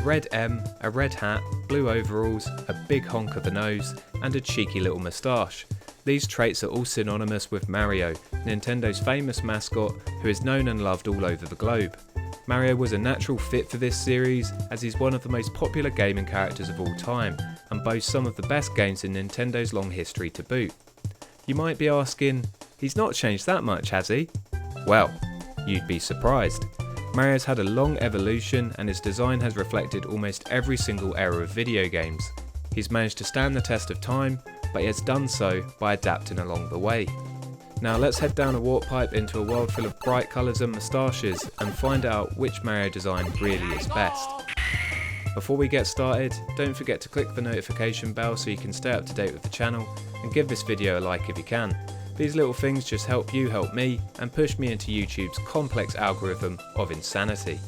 red M, a red hat, blue overalls, a big honk of a nose, and a cheeky little moustache. These traits are all synonymous with Mario, Nintendo's famous mascot who is known and loved all over the globe. Mario was a natural fit for this series as he's one of the most popular gaming characters of all time and boasts some of the best games in Nintendo's long history to boot. You might be asking, he's not changed that much, has he? Well, you'd be surprised. Mario's had a long evolution and his design has reflected almost every single era of video games. He's managed to stand the test of time, but he has done so by adapting along the way. Now let's head down a warp pipe into a world full of bright colours and moustaches and find out which Mario design really is best. Before we get started, don't forget to click the notification bell so you can stay up to date with the channel, and give this video a like if you can. These little things just help you help me and push me into YouTube's complex algorithm of insanity.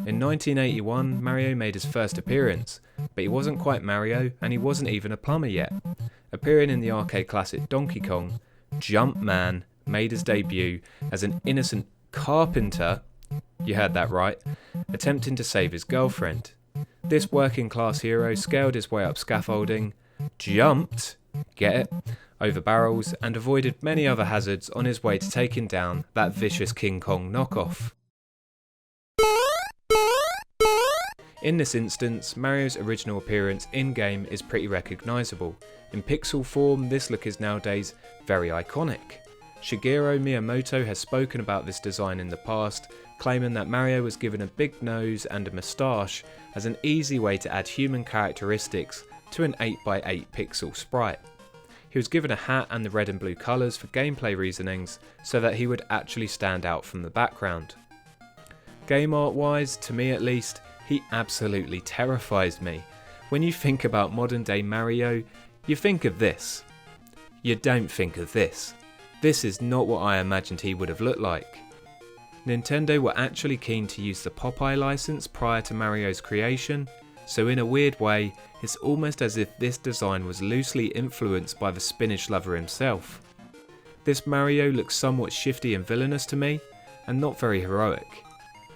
In 1981, Mario made his first appearance, but he wasn't quite Mario and he wasn't even a plumber yet. Appearing in the arcade classic Donkey Kong, Jumpman made his debut as an innocent carpenter, you heard that right, attempting to save his girlfriend. This working class hero scaled his way up scaffolding, jumped, get it, over barrels and avoided many other hazards on his way to taking down that vicious King Kong knockoff. In this instance, Mario's original appearance in-game is pretty recognisable. In pixel form, this look is nowadays very iconic. Shigeru Miyamoto has spoken about this design in the past, claiming that Mario was given a big nose and a moustache as an easy way to add human characteristics to an 8x8 pixel sprite. He was given a hat and the red and blue colours for gameplay reasonings so that he would actually stand out from the background. Game art wise, to me at least, he absolutely terrifies me. When you think about modern day Mario, you think of this. You don't think of this. This is not what I imagined he would have looked like. Nintendo were actually keen to use the Popeye license prior to Mario's creation, so in a weird way, it's almost as if this design was loosely influenced by the spinach lover himself. This Mario looks somewhat shifty and villainous to me, and not very heroic.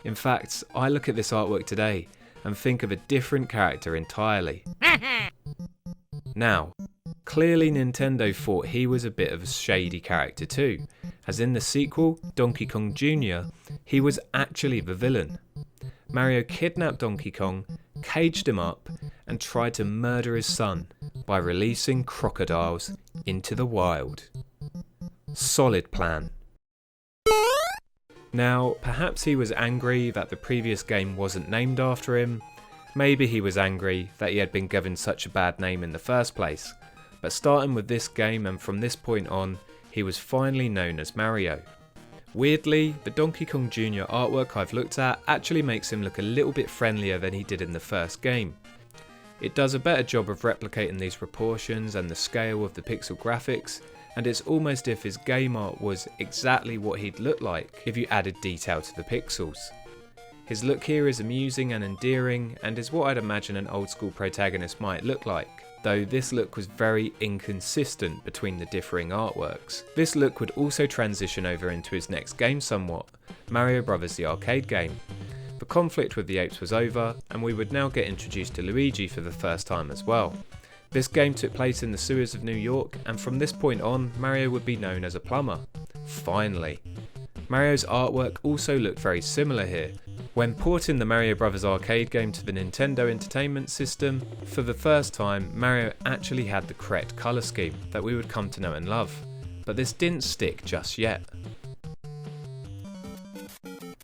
In fact, I look at this artwork today and think of a different character entirely. Now, clearly Nintendo thought he was a bit of a shady character too, as in the sequel, Donkey Kong Jr., he was actually the villain. Mario kidnapped Donkey Kong, caged him up, and tried to murder his son by releasing crocodiles into the wild. Solid plan. Now, perhaps he was angry that the previous game wasn't named after him, maybe he was angry that he had been given such a bad name in the first place, but starting with this game and from this point on, he was finally known as Mario. Weirdly, the Donkey Kong Jr. artwork I've looked at actually makes him look a little bit friendlier than he did in the first game. It does a better job of replicating these proportions and the scale of the pixel graphics, and it's almost as if his game art was exactly what he'd look like if you added detail to the pixels. His look here is amusing and endearing and is what I'd imagine an old school protagonist might look like, though this look was very inconsistent between the differing artworks. This look would also transition over into his next game somewhat, Mario Bros. The arcade game. The conflict with the apes was over and we would now get introduced to Luigi for the first time as well. This game took place in the sewers of New York, and from this point on, Mario would be known as a plumber. Finally. Mario's artwork also looked very similar here. When porting the Mario Bros. Arcade game to the Nintendo Entertainment System, for the first time, Mario actually had the correct colour scheme that we would come to know and love. But this didn't stick just yet.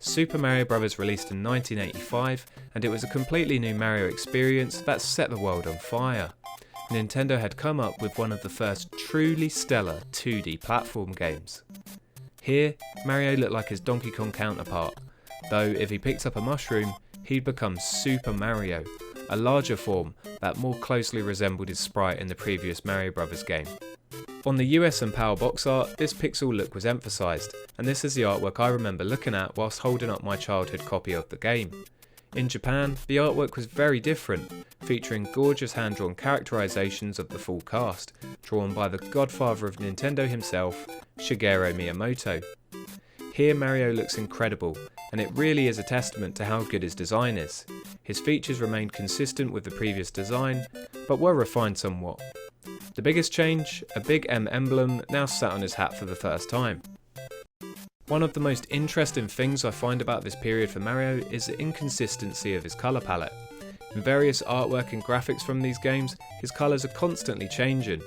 Super Mario Bros. Released in 1985, and it was a completely new Mario experience that set the world on fire. Nintendo had come up with one of the first truly stellar 2D platform games. Here, Mario looked like his Donkey Kong counterpart, though if he picked up a mushroom, he'd become Super Mario, a larger form that more closely resembled his sprite in the previous Mario Bros. Game. On the US and PAL box art, this pixel look was emphasised, and this is the artwork I remember looking at whilst holding up my childhood copy of the game. In Japan, the artwork was very different, featuring gorgeous hand-drawn characterizations of the full cast, drawn by the godfather of Nintendo himself, Shigeru Miyamoto. Here Mario looks incredible, and it really is a testament to how good his design is. His features remained consistent with the previous design, but were refined somewhat. The biggest change, a big M emblem now sat on his hat for the first time. One of the most interesting things I find about this period for Mario is the inconsistency of his colour palette. In various artwork and graphics from these games, his colours are constantly changing.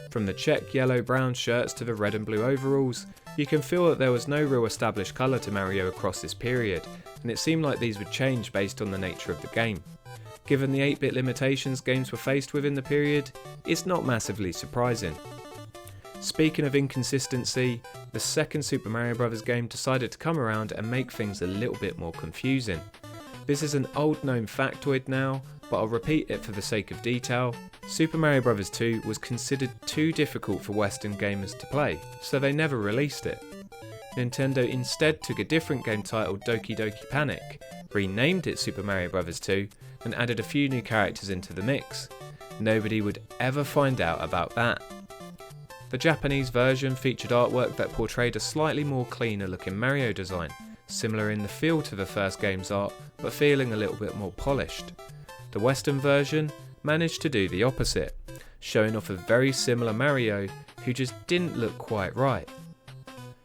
From the check yellow-brown shirts to the red and blue overalls, you can feel that there was no real established colour to Mario across this period, and it seemed like these would change based on the nature of the game. Given the 8-bit limitations games were faced with in the period, it's not massively surprising. Speaking of inconsistency, the second Super Mario Bros. Game decided to come around and make things a little bit more confusing. This is an old known factoid now, but I'll repeat it for the sake of detail. Super Mario Bros. 2 was considered too difficult for Western gamers to play, so they never released it. Nintendo instead took a different game titled Doki Doki Panic, renamed it Super Mario Bros. 2, and added a few new characters into the mix. Nobody would ever find out about that. The Japanese version featured artwork that portrayed a slightly more cleaner looking Mario design, similar in the feel to the first game's art, but feeling a little bit more polished. The Western version managed to do the opposite, showing off a very similar Mario who just didn't look quite right.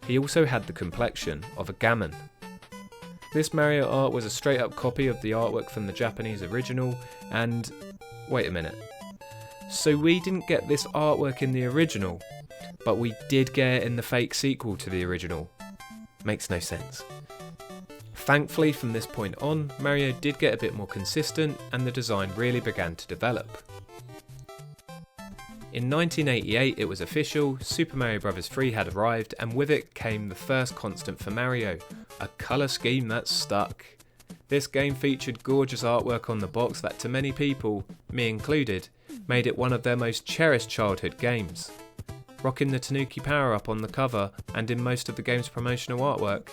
He also had the complexion of a gammon. This Mario art was a straight up copy of the artwork from the Japanese original, and wait a minute. So we didn't get this artwork in the original, but we did get it in the fake sequel to the original. Makes no sense. Thankfully from this point on, Mario did get a bit more consistent and the design really began to develop. In 1988 it was official, Super Mario Bros. 3 had arrived, and with it came the first constant for Mario, a colour scheme that stuck. This game featured gorgeous artwork on the box that to many people, me included, made it one of their most cherished childhood games. Rocking the Tanuki power-up on the cover and in most of the game's promotional artwork,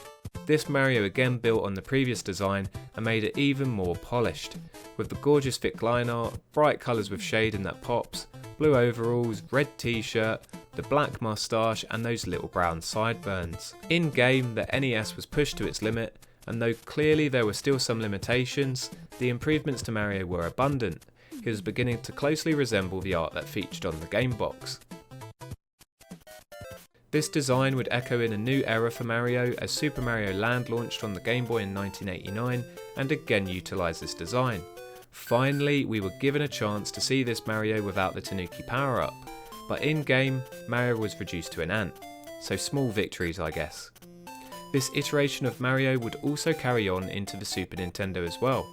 this Mario again built on the previous design and made it even more polished, with the gorgeous thick line art, bright colours with shading that pops, blue overalls, red t-shirt, the black moustache and those little brown sideburns. In game, the NES was pushed to its limit, and though clearly there were still some limitations, the improvements to Mario were abundant. He was beginning to closely resemble the art that featured on the game box. This design would echo in a new era for Mario as Super Mario Land launched on the Game Boy in 1989 and again utilised this design. Finally, we were given a chance to see this Mario without the Tanuki power-up, but in game, Mario was reduced to an ant, so small victories I guess. This iteration of Mario would also carry on into the Super Nintendo as well.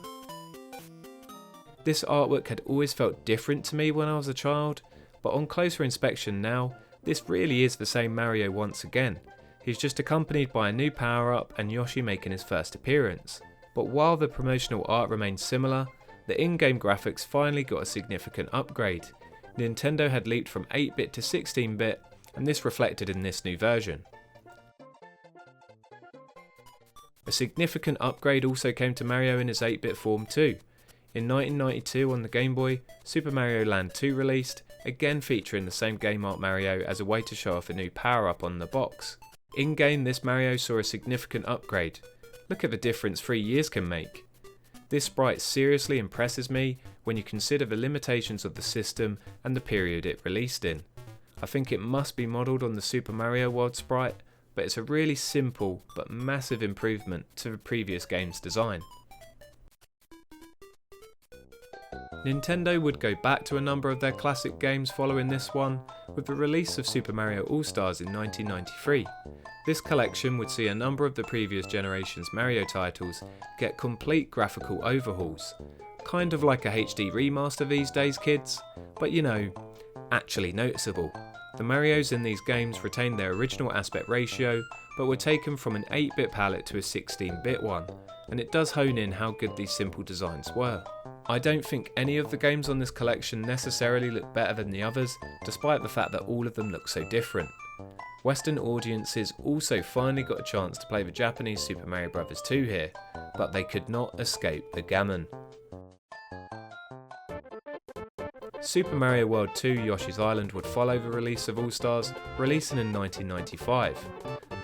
This artwork had always felt different to me when I was a child, but on closer inspection now, this really is the same Mario once again. He's just accompanied by a new power-up and Yoshi making his first appearance. But while the promotional art remained similar, the in-game graphics finally got a significant upgrade. Nintendo had leaped from 8-bit to 16-bit, and this reflected in this new version. A significant upgrade also came to Mario in his 8-bit form too. In 1992 on the Game Boy, Super Mario Land 2 released, again featuring the same game art Mario as a way to show off a new power-up on the box. In-game, this Mario saw a significant upgrade. Look at the difference 3 years can make. This sprite seriously impresses me when you consider the limitations of the system and the period it released in. I think it must be modelled on the Super Mario World sprite, but it's a really simple but massive improvement to the previous game's design. Nintendo would go back to a number of their classic games following this one, with the release of Super Mario All-Stars in 1993. This collection would see a number of the previous generation's Mario titles get complete graphical overhauls. Kind of like a HD remaster these days, kids, but you know, actually noticeable. The Marios in these games retained their original aspect ratio, but were taken from an 8-bit palette to a 16-bit one, and it does hone in how good these simple designs were. I don't think any of the games on this collection necessarily look better than the others, despite the fact that all of them look so different. Western audiences also finally got a chance to play the Japanese Super Mario Bros. 2 here, but they could not escape the gammon. Super Mario World 2 Yoshi's Island would follow the release of All Stars, releasing in 1995.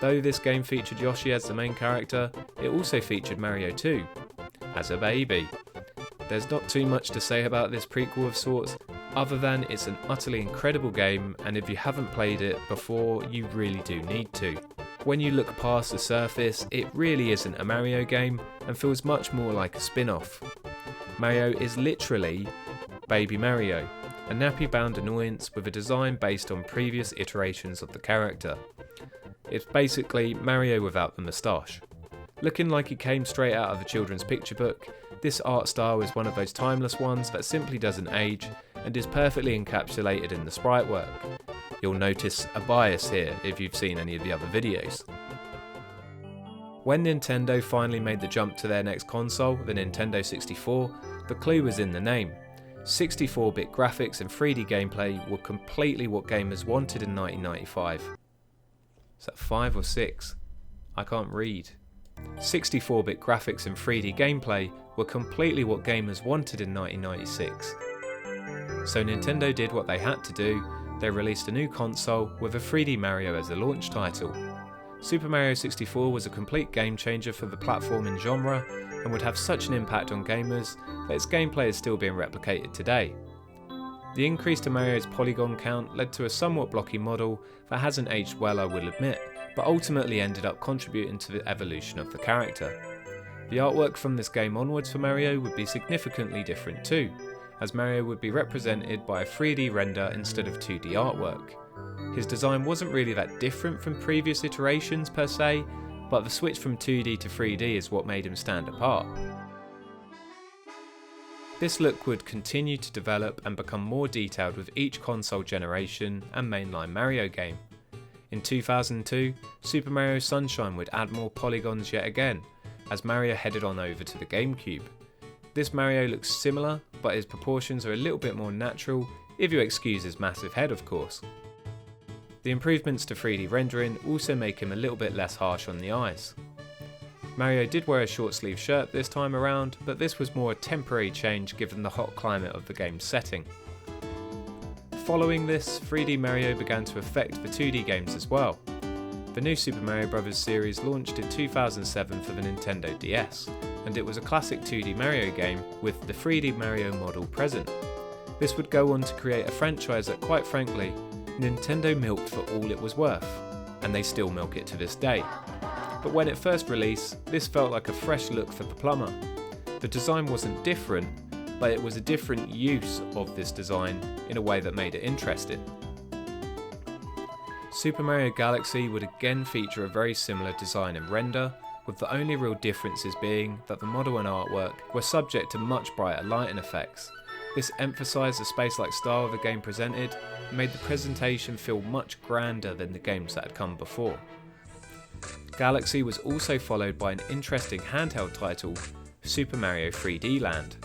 Though this game featured Yoshi as the main character, it also featured Mario 2 as a baby. There's not too much to say about this prequel of sorts, other than it's an utterly incredible game, and if you haven't played it before, you really do need to. When you look past the surface, it really isn't a Mario game and feels much more like a spin-off. Mario is literally Baby Mario, a nappy-bound annoyance with a design based on previous iterations of the character. It's basically Mario without the moustache. Looking like he came straight out of a children's picture book, this art style is one of those timeless ones that simply doesn't age and is perfectly encapsulated in the sprite work. You'll notice a bias here if you've seen any of the other videos. When Nintendo finally made the jump to their next console, the Nintendo 64, the clue was in the name. 64-bit graphics and 3D gameplay were completely what gamers wanted in 1995. Is that 5 or 6? I can't read. 64-bit graphics and 3D gameplay were completely what gamers wanted in 1996. So Nintendo did what they had to do, they released a new console with a 3D Mario as a launch title. Super Mario 64 was a complete game changer for the platforming genre and would have such an impact on gamers that its gameplay is still being replicated today. The increase to Mario's polygon count led to a somewhat blocky model that hasn't aged well, I will admit, but ultimately ended up contributing to the evolution of the character. The artwork from this game onwards for Mario would be significantly different too, as Mario would be represented by a 3D render instead of 2D artwork. His design wasn't really that different from previous iterations per se, but the switch from 2D to 3D is what made him stand apart. This look would continue to develop and become more detailed with each console generation and mainline Mario game. In 2002, Super Mario Sunshine would add more polygons yet again, as Mario headed on over to the GameCube. This Mario looks similar, but his proportions are a little bit more natural, if you excuse his massive head of course. The improvements to 3D rendering also make him a little bit less harsh on the eyes. Mario did wear a short sleeve shirt this time around, but this was more a temporary change given the hot climate of the game's setting. Following this, 3D Mario began to affect the 2D games as well. The new Super Mario Bros. Series launched in 2007 for the Nintendo DS, and it was a classic 2D Mario game with the 3D Mario model present. This would go on to create a franchise that, quite frankly, Nintendo milked for all it was worth, and they still milk it to this day. But when it first released, this felt like a fresh look for the plumber. The design wasn't different, but it was a different use of this design in a way that made it interesting. Super Mario Galaxy would again feature a very similar design and render, with the only real differences being that the model and artwork were subject to much brighter lighting effects. This emphasised the space-like style the game presented and made the presentation feel much grander than the games that had come before. Galaxy was also followed by an interesting handheld title, Super Mario 3D Land,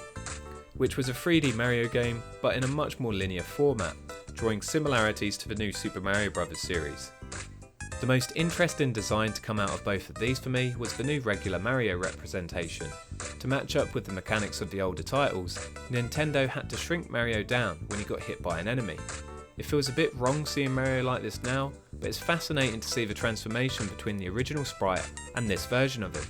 which was a 3D Mario game but in a much more linear format, drawing similarities to the new Super Mario Bros. Series. The most interesting design to come out of both of these for me was the new regular Mario representation. To match up with the mechanics of the older titles, Nintendo had to shrink Mario down when he got hit by an enemy. It feels a bit wrong seeing Mario like this now, but it's fascinating to see the transformation between the original sprite and this version of him.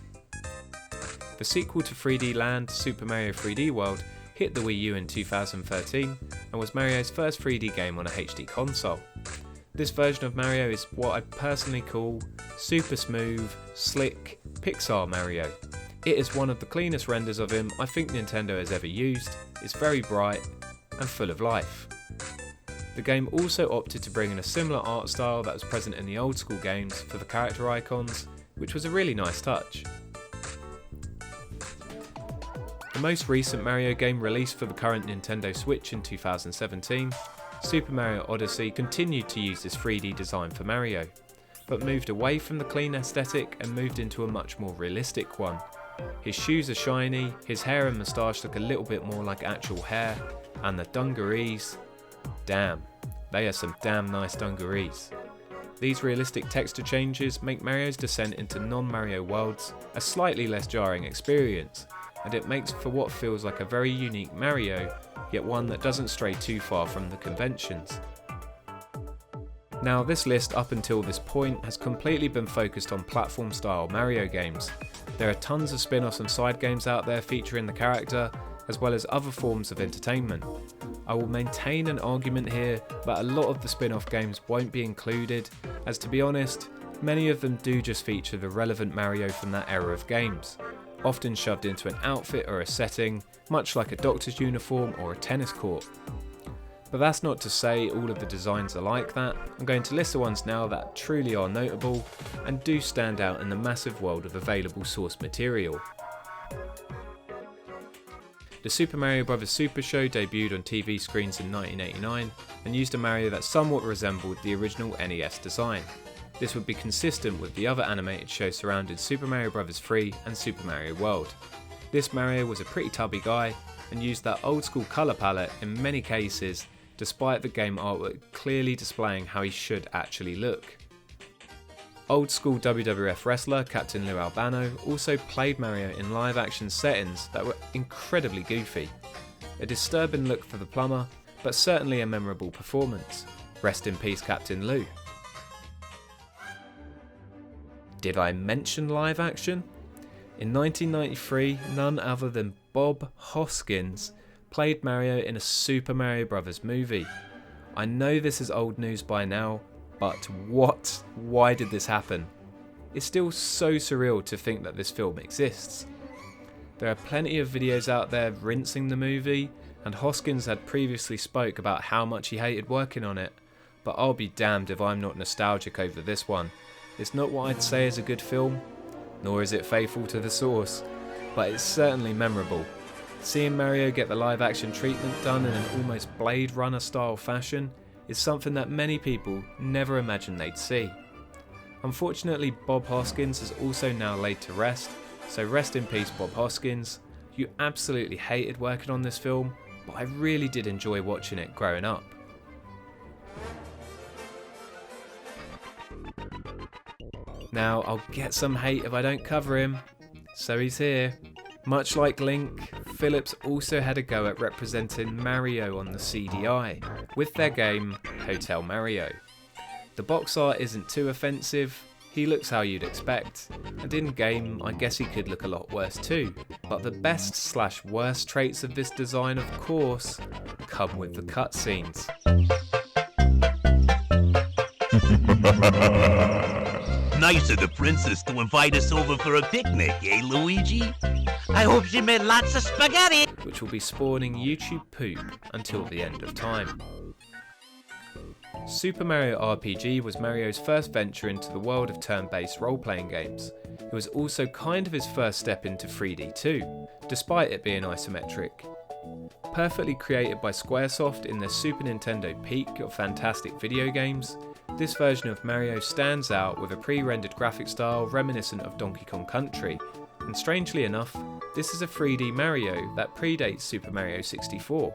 The sequel to 3D Land, Super Mario 3D World, hit the Wii U in 2013 and was Mario's first 3D game on a HD console. This version of Mario is what I personally call super smooth, slick Pixar Mario. It is one of the cleanest renders of him I think Nintendo has ever used. It's very bright and full of life. The game also opted to bring in a similar art style that was present in the old school games for the character icons, which was a really nice touch. The most recent Mario game released for the current Nintendo Switch in 2017, Super Mario Odyssey, continued to use this 3D design for Mario, but moved away from the clean aesthetic and moved into a much more realistic one. His shoes are shiny, his hair and moustache look a little bit more like actual hair, and the dungarees, damn, they are some damn nice dungarees. These realistic texture changes make Mario's descent into non-Mario worlds a slightly less jarring experience, and it makes for what feels like a very unique Mario, yet one that doesn't stray too far from the conventions. Now, this list up until this point has completely been focused on platform style Mario games. There are tons of spin-offs and side games out there featuring the character, as well as other forms of entertainment. I will maintain an argument here that a lot of the spin-off games won't be included, as to be honest, many of them do just feature the relevant Mario from that era of games, often shoved into an outfit or a setting, much like a doctor's uniform or a tennis court. But that's not to say all of the designs are like that. I'm going to list the ones now that truly are notable and do stand out in the massive world of available source material. The Super Mario Bros. Super Show debuted on TV screens in 1989 and used a Mario that somewhat resembled the original NES design. This would be consistent with the other animated shows surrounding Super Mario Bros. 3 and Super Mario World. This Mario was a pretty tubby guy and used that old school colour palette in many cases, despite the game artwork clearly displaying how he should actually look. Old school WWF wrestler Captain Lou Albano also played Mario in live action settings that were incredibly goofy. A disturbing look for the plumber, but certainly a memorable performance. Rest in peace, Captain Lou. Did I mention live action? In 1993, none other than Bob Hoskins played Mario in a Super Mario Bros. Movie. I know this is old news by now, but what? Why did this happen? It's still so surreal to think that this film exists. There are plenty of videos out there rinsing the movie, and Hoskins had previously spoke about how much he hated working on it, but I'll be damned if I'm not nostalgic over this one. It's not what I'd say is a good film, nor is it faithful to the source, but it's certainly memorable. Seeing Mario get the live action treatment done in an almost Blade Runner style fashion is something that many people never imagined they'd see. Unfortunately, Bob Hoskins is also now laid to rest, so rest in peace Bob Hoskins. You absolutely hated working on this film, but I really did enjoy watching it growing up. Now, I'll get some hate if I don't cover him, so he's here. Much like Link, Philips also had a go at representing Mario on the CDI, with their game Hotel Mario. The box art isn't too offensive, he looks how you'd expect, and in game I guess he could look a lot worse too, but the best/worst traits of this design of course come with the cutscenes. Nice of the princess to invite us over for a picnic, eh, Luigi? I hope she made lots of spaghetti! Which will be spawning YouTube poop until the end of time. Super Mario RPG was Mario's first venture into the world of turn-based role-playing games. It was also kind of his first step into 3D too, despite it being isometric. Perfectly created by Squaresoft in their Super Nintendo peak of fantastic video games, this version of Mario stands out with a pre-rendered graphic style reminiscent of Donkey Kong Country, and strangely enough, this is a 3D Mario that predates Super Mario 64,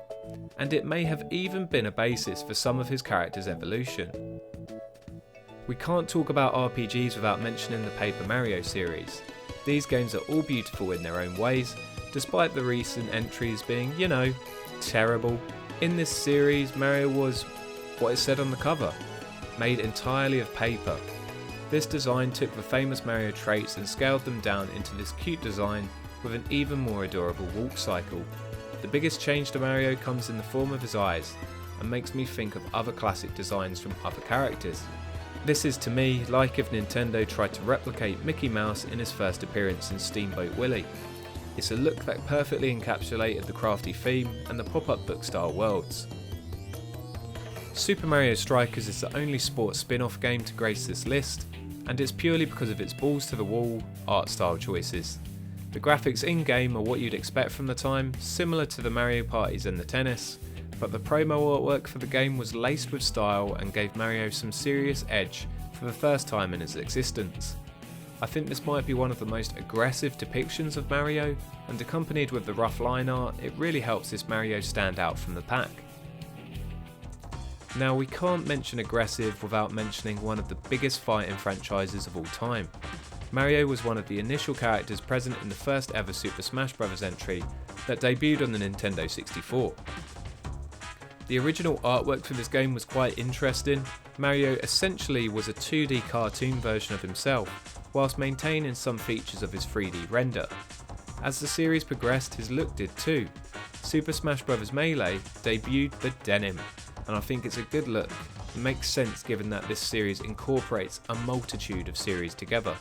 and it may have even been a basis for some of his character's evolution. We can't talk about RPGs without mentioning the Paper Mario series. These games are all beautiful in their own ways, despite the recent entries being, you know, terrible. In this series, Mario was what it said on the cover, made entirely of paper. This design took the famous Mario traits and scaled them down into this cute design with an even more adorable walk cycle. The biggest change to Mario comes in the form of his eyes, and makes me think of other classic designs from other characters. This is to me like if Nintendo tried to replicate Mickey Mouse in his first appearance in Steamboat Willie. It's a look that perfectly encapsulated the crafty theme and the pop-up book style worlds. Super Mario Strikers is the only sports spin-off game to grace this list, and it's purely because of its balls to the wall art style choices. The graphics in-game are what you'd expect from the time, similar to the Mario parties and the tennis, but the promo artwork for the game was laced with style and gave Mario some serious edge for the first time in its existence. I think this might be one of the most aggressive depictions of Mario, and accompanied with the rough line art, it really helps this Mario stand out from the pack. Now, we can't mention aggressive without mentioning one of the biggest fighting franchises of all time. Mario was one of the initial characters present in the first ever Super Smash Bros. Entry that debuted on the Nintendo 64. The original artwork for this game was quite interesting. Mario essentially was a 2D cartoon version of himself, whilst maintaining some features of his 3D render. As the series progressed, his look did too. Super Smash Bros. Melee debuted the denim, and I think it's a good look. It makes sense given that this series incorporates a multitude of series together.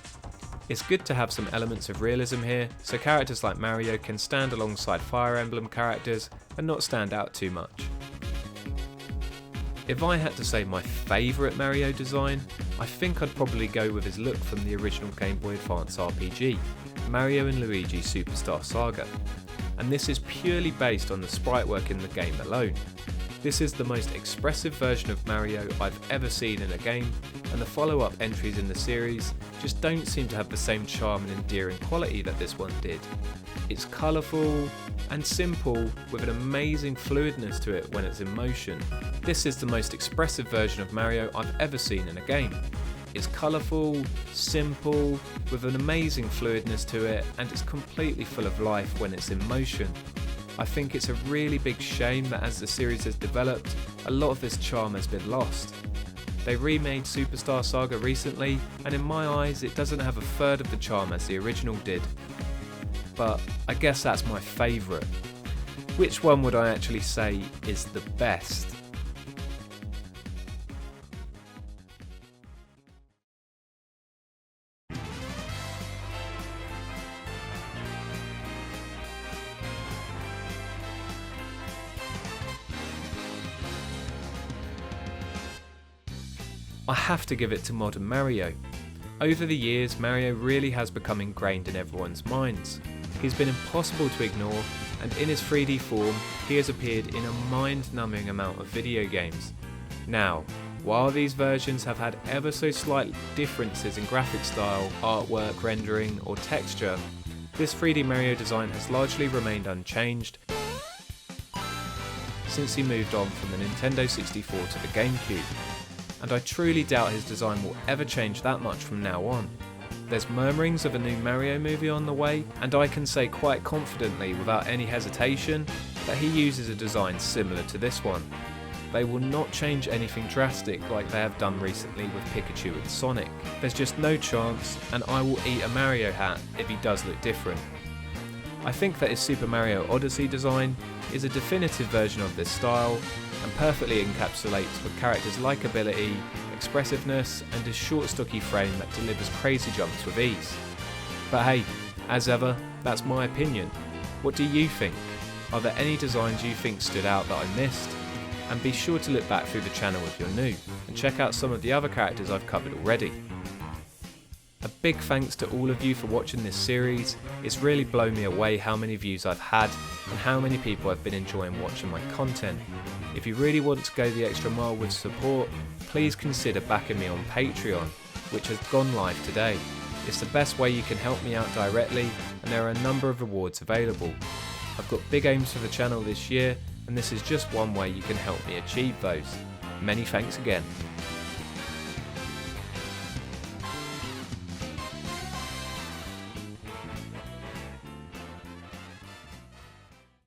It's good to have some elements of realism here, so characters like Mario can stand alongside Fire Emblem characters and not stand out too much. If I had to say my favourite Mario design, I think I'd probably go with his look from the original Game Boy Advance RPG, Mario and Luigi Superstar Saga, and this is purely based on the sprite work in the game alone. This is the most expressive version of Mario I've ever seen in a game, and the follow-up entries in the series just don't seem to have the same charm and endearing quality that this one did. It's colourful and simple with an amazing fluidness to it when it's in motion. This is the most expressive version of Mario I've ever seen in a game. It's colourful, simple, with an amazing fluidness to it, and it's completely full of life when it's in motion. I think it's a really big shame that as the series has developed, a lot of this charm has been lost. They remade Superstar Saga recently, and in my eyes it doesn't have a third of the charm as the original did. But I guess that's my favourite. Which one would I actually say is the best? I have to give it to modern Mario. Over the years, Mario really has become ingrained in everyone's minds. He's been impossible to ignore, and in his 3D form, he has appeared in a mind-numbing amount of video games. Now, while these versions have had ever so slight differences in graphic style, artwork, rendering, or texture, this 3D Mario design has largely remained unchanged since he moved on from the Nintendo 64 to the GameCube. And I truly doubt his design will ever change that much from now on. There's murmurings of a new Mario movie on the way, and I can say quite confidently without any hesitation that he uses a design similar to this one. They will not change anything drastic like they have done recently with Pikachu and Sonic. There's just no chance, and I will eat a Mario hat if he does look different. I think that his Super Mario Odyssey design is a definitive version of this style, and perfectly encapsulates the character's likability, expressiveness, and his short stocky frame that delivers crazy jumps with ease. But hey, as ever, that's my opinion. What do you think? Are there any designs you think stood out that I missed? And be sure to look back through the channel if you're new, and check out some of the other characters I've covered already. A big thanks to all of you for watching this series. It's really blown me away how many views I've had and how many people have been enjoying watching my content. If you really want to go the extra mile with support, please consider backing me on Patreon, which has gone live today. It's the best way you can help me out directly, and there are a number of rewards available. I've got big aims for the channel this year, and this is just one way you can help me achieve those. Many thanks again.